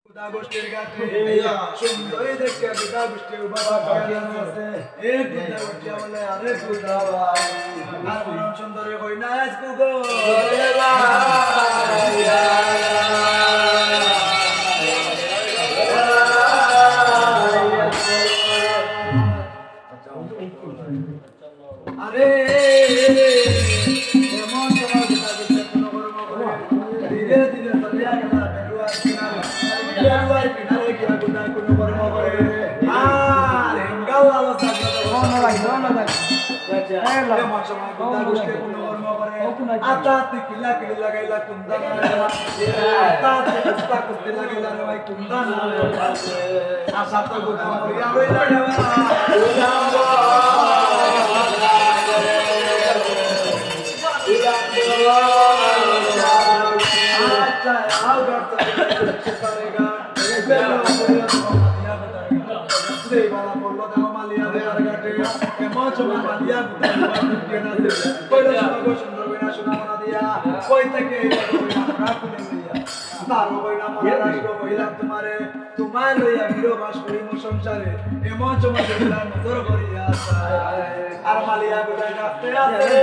গোষ্ঠীর কাছে সুন্দরী দেখে দুটা গোষ্ঠীর বাবা আছে এক দুটা গোষ্ঠী বলে আরে দুটা ভাই আর পরম সুন্দরী কই না আজকু গো আরে এমন তোমার দুটা গোষ্ঠী কোনো কর্ম করে ধীরে ধীরে চলিয়া গেল বেরুয়ার কিনারে গিয়া গুনা কোনো কর্ম করে আর হেঙ্গাল আলোচনা এমন সময় গুনা গোষ্ঠী কোনো কর্ম করে আতাতে কিলা কিলা লাগাইলা কুন্দন আতাতে কুস্তা কুস্তি লাগাইলা রে ভাই কুন্দন আশা তো গুনা মরিয়া হইলা अच्छा आओ डॉक्टर करेगा से वाला बोलो तो मालिया दे आरगाटे एमोचो मालिया के ना दे कोई ना सुंदर बिना सुना बना दिया कोई तक रात ने दिया तारो कोई ना मारा को पहिला तुम्हारे या हीरो बास करी मो संसारे एमोचो मालिया नजर करिया আর মালিয়া গোটা কাটতে আছে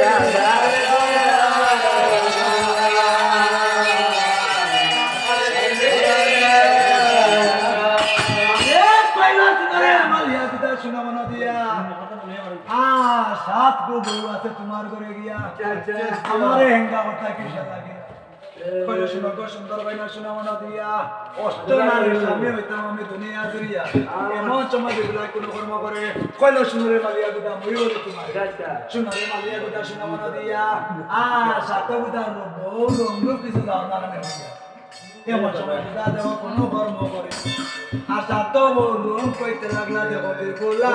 सात को बहू आते तुम्हार घरे गया हमारे हेंगा होता किसे लगे কইলো শুনো গো সুন্দর বাইনা শোনা মনা দিয়া অষ্ট নারীর স্বামী হইতাম আমি দুনিয়া জুড়িয়া এমন চমা দিলা কোন কর্ম করে কইলো শুনরে মালিয়া গুদা মই বলে তোমার শুনরে মালিয়া গুদা শোনা মনা দিয়া সাত গুদা বউ রঙ্গ কিছু দাও না না এমন সময় গুদা দেব কোন কর্ম করে আর সাত বউ রঙ্গ কইতে লাগলা দেব বিকুলা